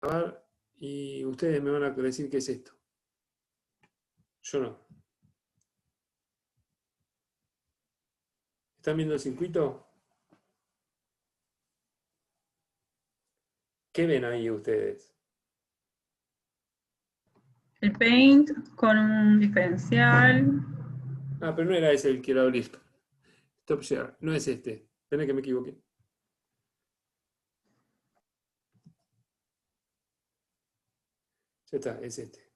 grabar y ustedes me van a decir qué es esto. Yo no. ¿Están viendo el circuito? ¿Qué ven ahí ustedes? El paint con un diferencial. Ah, pero no era ese el que quiero abrir. Stop share. No es este. Esperen que me equivoqué. Ya está, es este.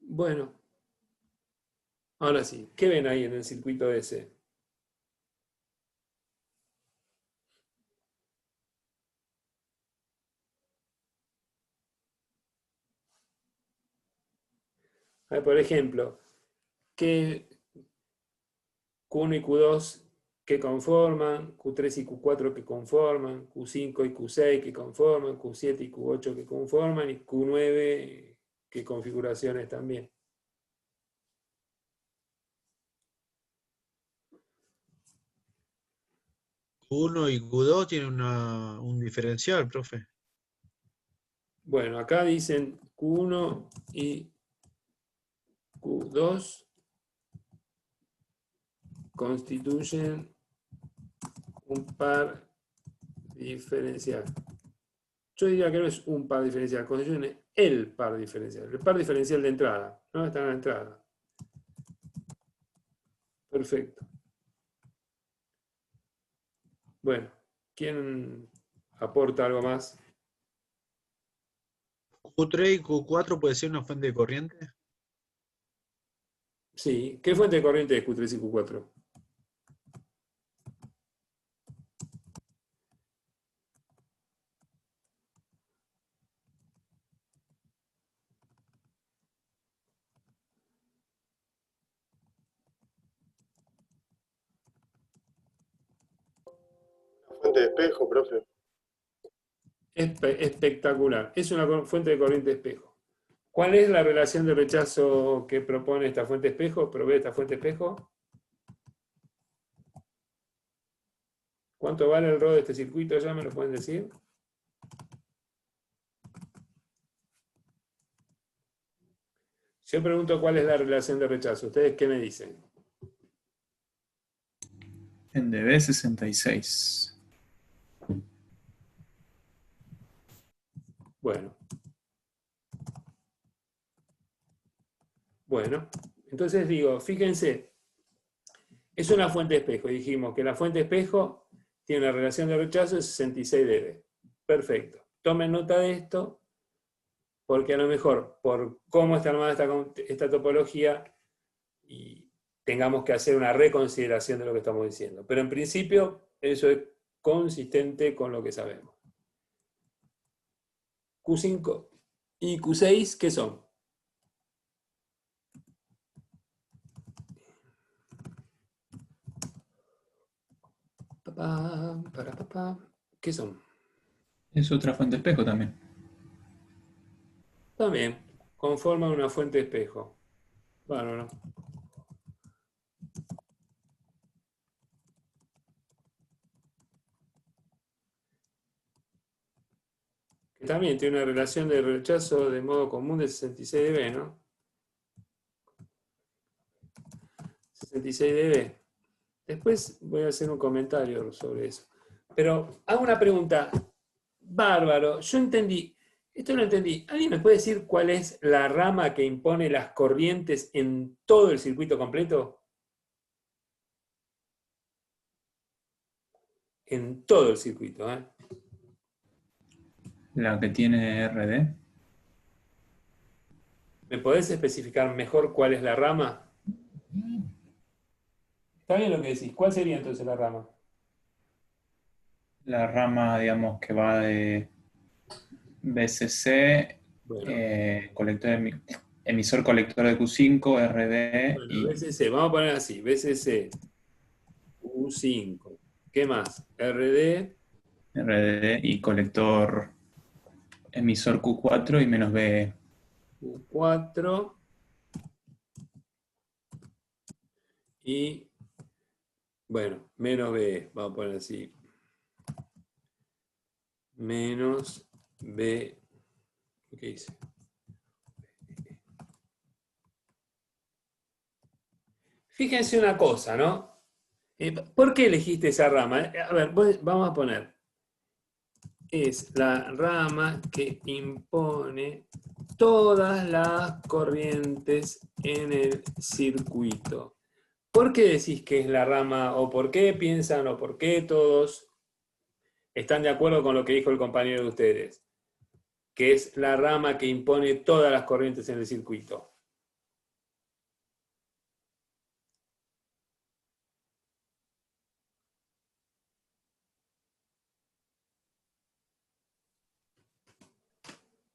Bueno, ahora sí. ¿Qué ven ahí en el circuito ese? A ver, por ejemplo, ¿qué Q1 y Q2 que conforman? Q3 y Q4 que conforman, Q5 y Q6 que conforman, Q7 y Q8 que conforman y Q9 qué configuraciones también. Q1 y Q2 tienen un diferencial, profe. Bueno, acá dicen Q1 y Q2 constituyen un par diferencial. Yo diría que no es un par diferencial, constituyen el par diferencial. El par diferencial de entrada. ¿No? Está en la entrada. Perfecto. Bueno, ¿quién aporta algo más? Q3 y Q4 puede ser una fuente de corriente. Sí. ¿Qué fuente de corriente es Q3 y Q4? Fuente de espejo, profe. Espectacular. Es una fuente de corriente espejo. ¿Cuál es la relación de rechazo que propone esta fuente espejo? ¿Provee esta fuente espejo? ¿Cuánto vale el RO de este circuito? ¿Ya me lo pueden decir? Yo pregunto cuál es la relación de rechazo. ¿Ustedes qué me dicen? En DB 66. Bueno. Bueno. Entonces digo, fíjense, es una fuente espejo. Dijimos que la fuente espejo tiene una relación de rechazo de 66 dB. Perfecto. Tomen nota de esto, porque a lo mejor, por cómo está armada esta topología, y tengamos que hacer una reconsideración de lo que estamos diciendo. Pero en principio, eso es consistente con lo que sabemos. Q5 y Q6, ¿qué son? ¿Qué son? Es otra fuente de espejo también. También conforman una fuente de espejo. Bárbaro. Que también tiene una relación de rechazo de modo común de 66 dB, ¿no? 66 dB. Después voy a hacer un comentario sobre eso. Pero hago una pregunta. Bárbaro, yo entendí. Esto lo entendí. ¿Alguien me puede decir cuál es la rama que impone las corrientes en todo el circuito completo? En todo el circuito, ¿eh? La que tiene RD. ¿Me podés especificar mejor cuál es la rama? Está bien lo que decís. ¿Cuál sería entonces la rama? La rama, digamos, que va de BCC, Bueno, emisor colector de Q5, RD bueno, y BCC, vamos a poner así, BCC, U5. ¿Qué más? RD, RD y colector emisor Q4 y menos B. U4, y, bueno, menos B, vamos a poner así. Menos B, ¿qué dice? Fíjense una cosa, ¿no? ¿Por qué elegiste esa rama? A ver, vamos a poner. Es la rama que impone todas las corrientes en el circuito. ¿Por qué decís que es la rama, o por qué piensan, o por qué todos están de acuerdo con lo que dijo el compañero de ustedes? Que es la rama que impone todas las corrientes en el circuito.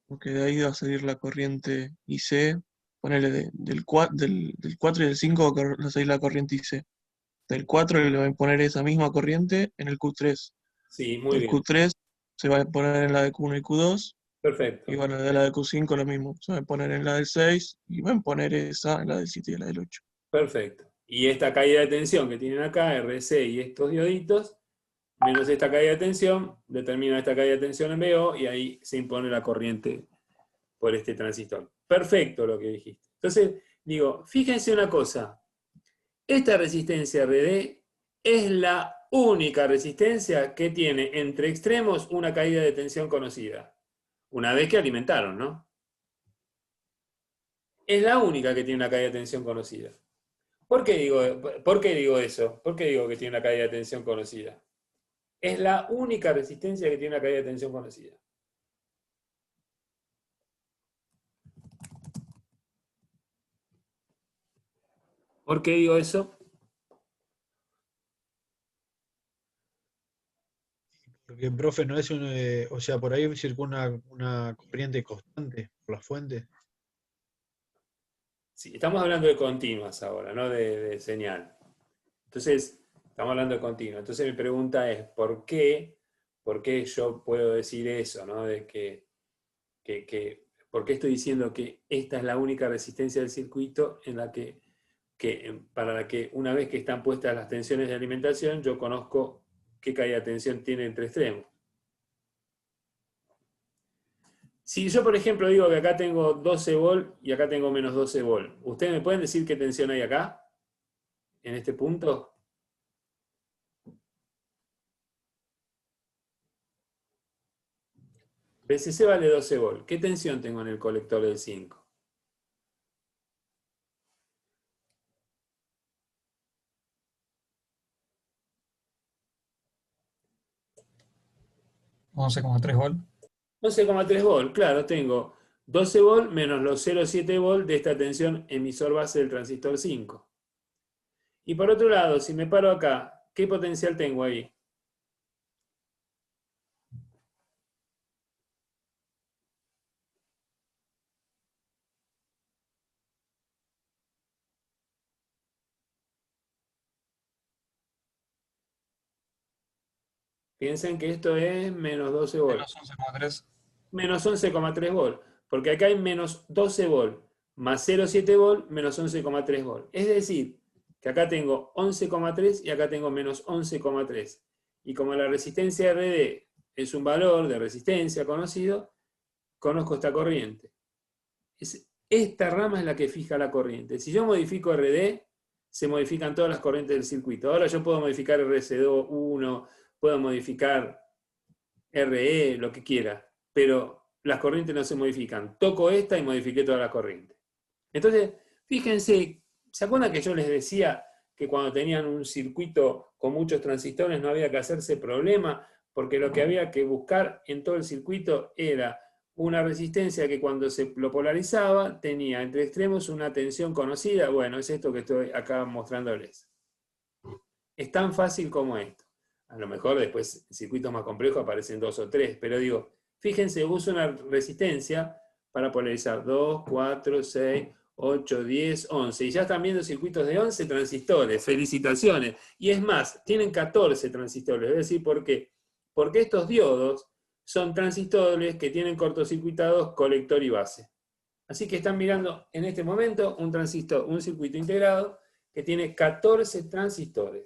Porque de ahí va a salir la corriente IC, ponele del 4 y del 5 va a salir la corriente IC. Del 4 le va a poner esa misma corriente en el Q3. Sí, muy Del bien. Q3 se va a poner en la de Q1 y Q2. Perfecto. Y bueno, de la de Q5 lo mismo. Se va a poner en la del 6 y van a poner esa en la del 7 y en la del 8. Perfecto. Y esta caída de tensión que tienen acá, RC y estos dioditos, menos esta caída de tensión, determina esta caída de tensión en BO y ahí se impone la corriente por este transistor. Perfecto lo que dijiste. Entonces, digo, fíjense una cosa. Esta resistencia RD es la única resistencia que tiene entre extremos una caída de tensión conocida. Una vez que alimentaron, ¿no? Es la única que tiene una caída de tensión conocida. ¿Por qué digo eso? ¿Por qué digo que tiene una caída de tensión conocida? Es la única resistencia que tiene una caída de tensión conocida. ¿Por qué digo eso? Porque, profe, no es o sea, por ahí circula una corriente constante por la fuente. Sí, estamos hablando de continuas ahora, no de señal. Entonces, estamos hablando de continua. Entonces mi pregunta es, ¿por qué yo puedo decir eso, ¿no? De ¿por qué estoy diciendo que esta es la única resistencia del circuito en la para la que una vez que están puestas las tensiones de alimentación, yo conozco qué caída de tensión tiene entre extremos? Si yo, por ejemplo, digo que acá tengo 12 volt y acá tengo menos 12 volt, ¿ustedes me pueden decir qué tensión hay acá? En este punto. VCC vale 12 volt. ¿Qué tensión tengo en el colector del 5? $11,3 volt. 11,3 volt, claro, tengo 12 volt menos los 0,7 volt de esta tensión emisor base del transistor 5. Y por otro lado, si me paro acá, ¿qué potencial tengo ahí? Piensen que esto es menos 12 volt. Menos 11,3. Menos 11,3 volt. Porque acá hay menos 12 volt más 0,7 volt menos 11,3 volt. Es decir, que acá tengo 11,3 y acá tengo menos 11,3. Y como la resistencia RD es un valor de resistencia conocido, conozco esta corriente. Esta rama es la que fija la corriente. Si yo modifico RD, se modifican todas las corrientes del circuito. Ahora yo puedo modificar RC1, puedo modificar RE, lo que quiera, pero las corrientes no se modifican. Toco esta y modifiqué toda la corriente. Entonces, fíjense, ¿se acuerdan que yo les decía que cuando tenían un circuito con muchos transistores no había que hacerse problema? Porque lo que había que buscar en todo el circuito era una resistencia que cuando se lo polarizaba tenía entre extremos una tensión conocida. Bueno, es esto que estoy acá mostrándoles. Es tan fácil como esto. A lo mejor después en circuitos más complejos aparecen 2 o 3, pero digo, fíjense, uso una resistencia para polarizar 2, 4, 6, 8, 10, 11. Y ya están viendo circuitos de 11 transistores. ¡Felicitaciones! Y es más, tienen 14 transistores. Voy a decir por qué. Porque estos diodos son transistores que tienen cortocircuitados colector y base. Así que están mirando en este momento un transistor, un circuito integrado que tiene 14 transistores.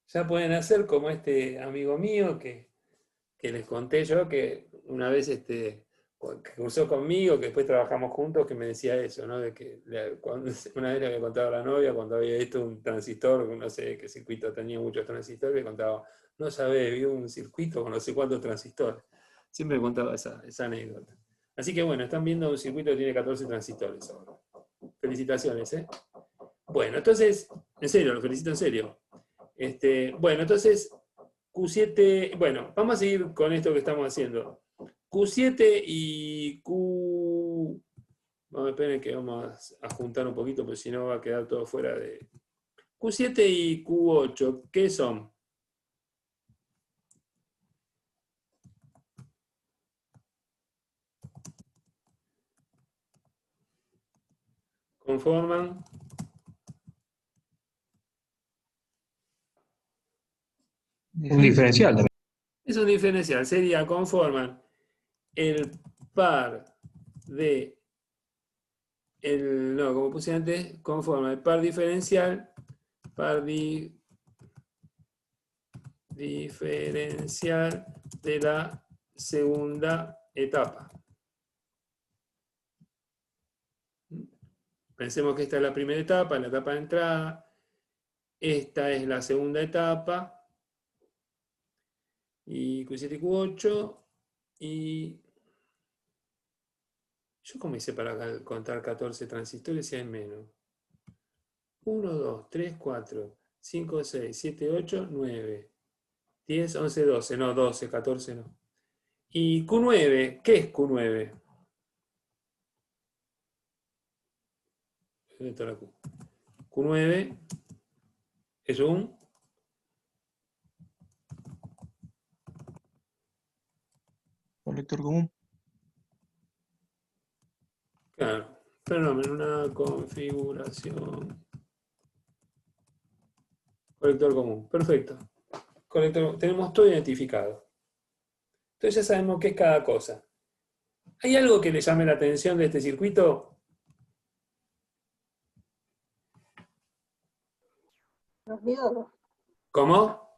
Ya pueden hacer como este amigo mío que les conté yo, que una vez que cursó conmigo, que después trabajamos juntos, que me decía eso, ¿no? De que una vez le había contado a la novia, cuando había visto un transistor, no sé qué circuito tenía muchos transistores, le contaba, no sabés, vi un circuito con no sé cuántos transistores. Siempre me contaba esa anécdota. Así que bueno, están viendo un circuito que tiene 14 transistores ahora. Felicitaciones, ¿eh? Bueno, entonces, en serio, lo felicito en serio. Bueno, entonces, Q7, bueno, vamos a seguir con esto que estamos haciendo. Q7 y Q... Vamos, esperen que vamos a juntar un poquito, porque si no va a quedar todo fuera de... Q7 y Q8, ¿qué son? Conforman... Un diferencial también. Es un diferencial, sería conforman el par de... no, como puse antes, conforma el par diferencial, diferencial de la segunda etapa. Pensemos que esta es la primera etapa, la etapa de entrada. Esta es la segunda etapa. Y Q7 y Q8. Y yo como hice para contar 14 transistores si hay menos. 1, 2, 3, 4, 5, 6, 7, 8, 9, 10, 11, 12. No, 12, 14 no. Y Q9, ¿qué es Q9? Q9 es un Colector común. claro, fenómeno, una configuración. Colector común, perfecto. Colector, tenemos todo identificado. Entonces ya sabemos qué es cada cosa. ¿Hay algo que le llame la atención de este circuito? Los diodos, ¿Cómo?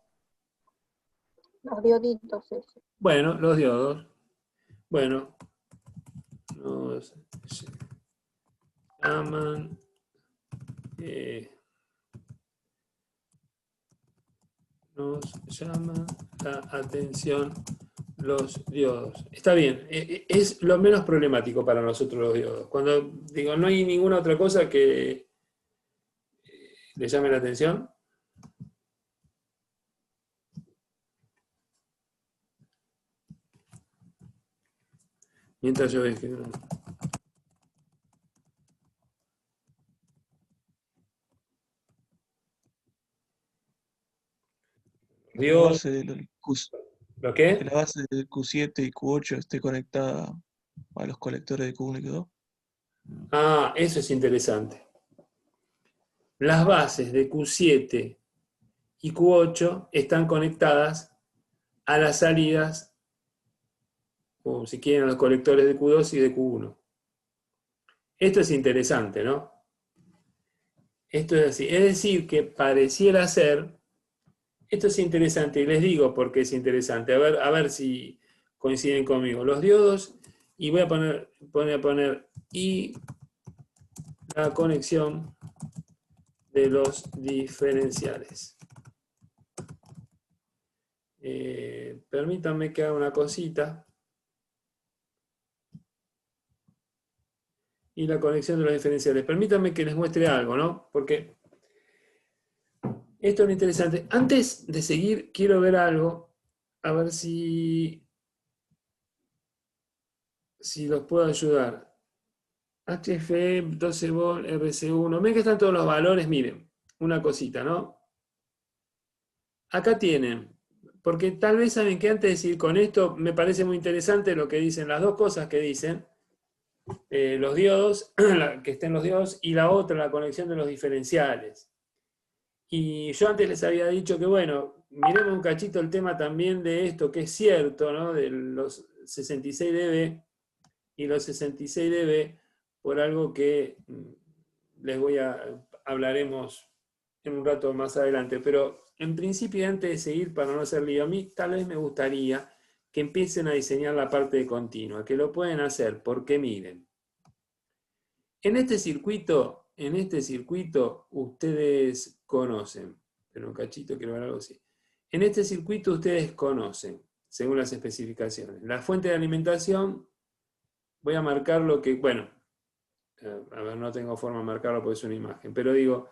los dioditos esos. Bueno, los diodos. Bueno, nos llaman la atención los diodos. Está bien, es lo menos problemático para nosotros los diodos. Cuando digo no hay ninguna otra cosa que le llame la atención. Mientras yo escribo. La base del ¿Lo qué? que la base del Q7 y Q8 esté conectada a los colectores de Q1 y Q2. Ah, eso es interesante. Las bases de Q7 y Q8 están conectadas a las salidas, o si quieren, a los colectores de Q2 y de Q1. Esto es interesante, ¿no? Esto es así. Es decir, que pareciera ser... Esto es interesante, y les digo por qué es interesante. A ver si coinciden conmigo. Los diodos, y voy a poner y la conexión de los diferenciales. Permítanme que haga una cosita. Y la conexión de los diferenciales. Permítanme que les muestre algo, ¿no? Porque esto es lo interesante. Antes de seguir, quiero ver algo. A ver si los puedo ayudar. HFE, 12 volt, RC1. Ven que están todos los valores. Miren, una cosita, ¿no? Acá tienen. Porque tal vez saben que antes de seguir con esto, me parece muy interesante lo que dicen, las dos cosas que dicen. Los diodos, que estén los diodos, y la otra, la conexión de los diferenciales. Y yo antes les había dicho que, bueno, miremos un cachito el tema también de esto, que es cierto, ¿no? De los 66 dB y los 66 dB, por algo que hablaremos en un rato más adelante, pero en principio, antes de seguir, para no hacer lío, a mí tal vez me gustaría que empiecen a diseñar la parte de continua, que lo pueden hacer, porque miren, en este circuito ustedes conocen, pero un cachito quiero ver algo así. En este circuito ustedes conocen, según las especificaciones, la fuente de alimentación. Voy a marcar lo que, bueno, a ver, no tengo forma de marcarlo porque es una imagen, pero digo,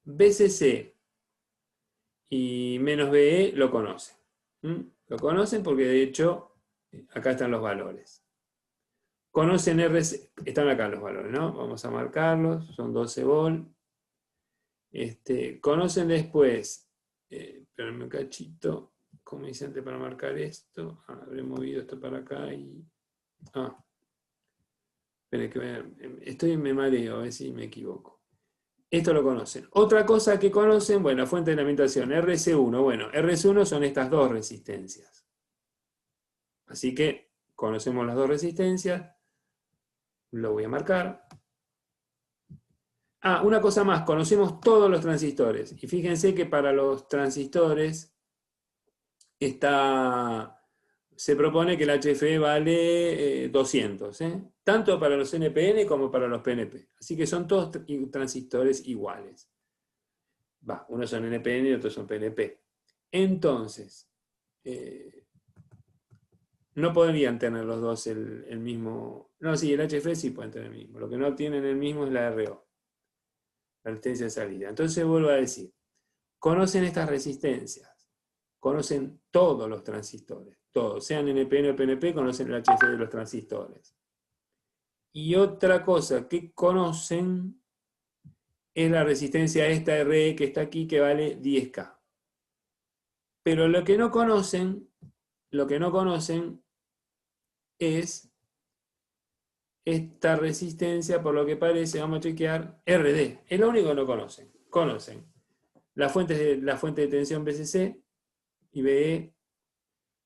BCC y menos BE lo conocen. Lo conocen porque de hecho acá están los valores. Conocen RC, están acá los valores, ¿no? Vamos a marcarlos, son 12 volt. Conocen después, espérenme un cachito, ¿cómo hice antes para marcar esto? Habré movido esto para acá y... esperen que me mareo, a ver si me equivoco. Esto lo conocen. Otra cosa que conocen, bueno, fuente de alimentación, RC1. Bueno, RC1 son estas dos resistencias. Así que conocemos las dos resistencias. Lo voy a marcar. Una cosa más, conocemos todos los transistores. Y fíjense que para los transistores se propone que el HFE vale 200, tanto para los NPN como para los PNP. Así que son todos transistores iguales. Unos son NPN y otros son PNP. Entonces, no podrían tener los dos el mismo... No, sí, el HFE sí pueden tener el mismo. Lo que no tienen el mismo es la RO, la resistencia de salida. Entonces vuelvo a decir, conocen estas resistencias. Conocen todos los transistores, todos, sean NPN o PNP, conocen el HFE de los transistores. Y otra cosa que conocen es la resistencia a esta RE que está aquí, que vale 10K. Pero lo que no conocen es esta resistencia, por lo que parece, vamos a chequear, RD. Es lo único que no conocen. Conocen la fuente de tensión BCC y BE,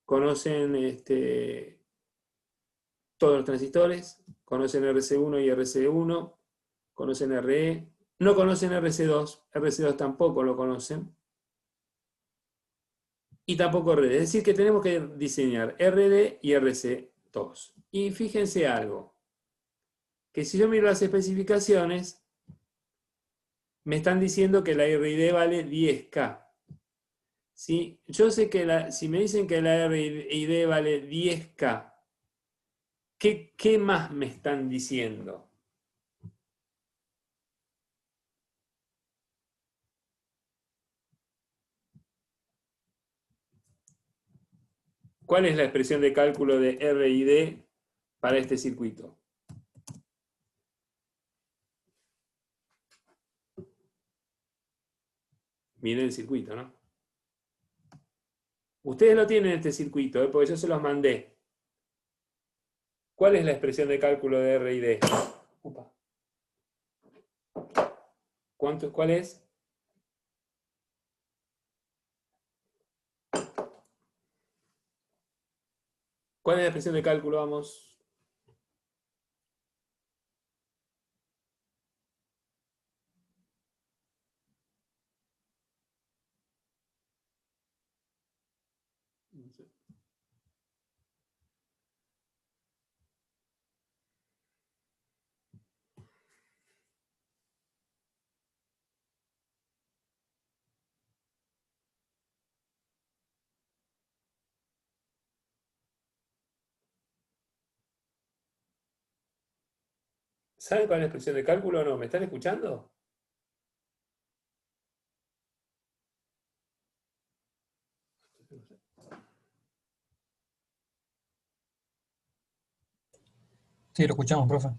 conocen todos los transistores, conocen RC1 y RC1, conocen RE, no conocen RC2, RC2 tampoco lo conocen, y tampoco RD. Es decir, que tenemos que diseñar RD y RC2. Y fíjense algo, que si yo miro las especificaciones, me están diciendo que la RD vale 10K. ¿Sí? Yo sé que si me dicen que la RD vale 10K, ¿qué más me están diciendo? ¿Cuál es la expresión de cálculo de R y D para este circuito? Miren el circuito, ¿no? Ustedes lo tienen este circuito, porque yo se los mandé. ¿Cuál es la expresión de cálculo de R y D? ¿Cuál es? ¿Cuál es la expresión de cálculo? Vamos. ¿Saben cuál es la expresión de cálculo o no? ¿Me están escuchando? Sí, lo escuchamos, profe.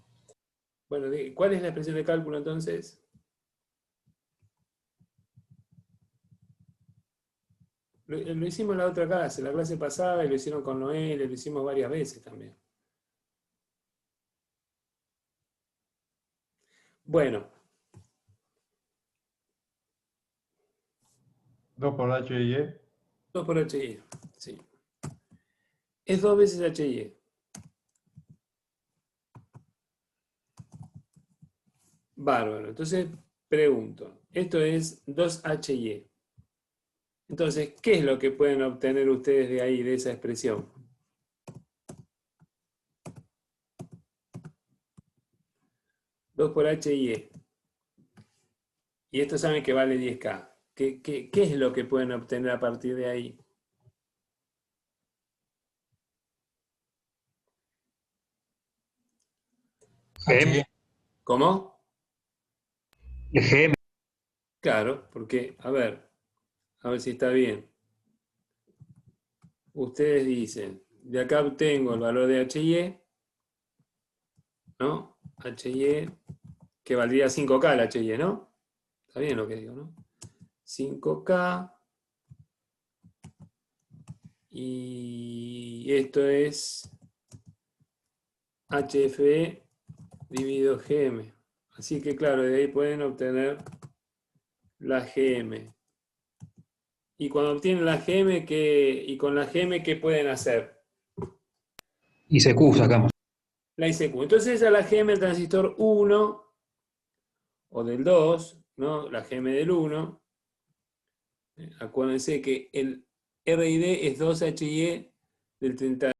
Bueno, ¿cuál es la expresión de cálculo entonces? Lo hicimos en la otra clase, la clase pasada, y lo hicieron con Noel, lo hicimos varias veces también. Bueno. 2 por H y E. 2 por HI, sí. Es 2 veces HI. Bárbaro. Entonces, pregunto, esto es 2HY. Entonces, ¿qué es lo que pueden obtener ustedes de ahí, de esa expresión? Dos por HY. Y esto saben que vale 10K. ¿Qué es lo que pueden obtener a partir de ahí? HE. ¿Cómo? GM. Claro, porque, a ver si está bien. Ustedes dicen, de acá obtengo el valor de HY, ¿no? HY, que valdría 5K el HY, ¿no? Está bien lo que digo, ¿no? 5K. Y esto es HFE dividido GM. Así que claro, de ahí pueden obtener la GM. Y cuando obtienen la GM, y con la GM, ¿qué pueden hacer? ICQ sacamos. La ICQ. Entonces a la GM del transistor 1 o del 2, ¿no? La GM del 1. Acuérdense que el RID es 2HY del 30.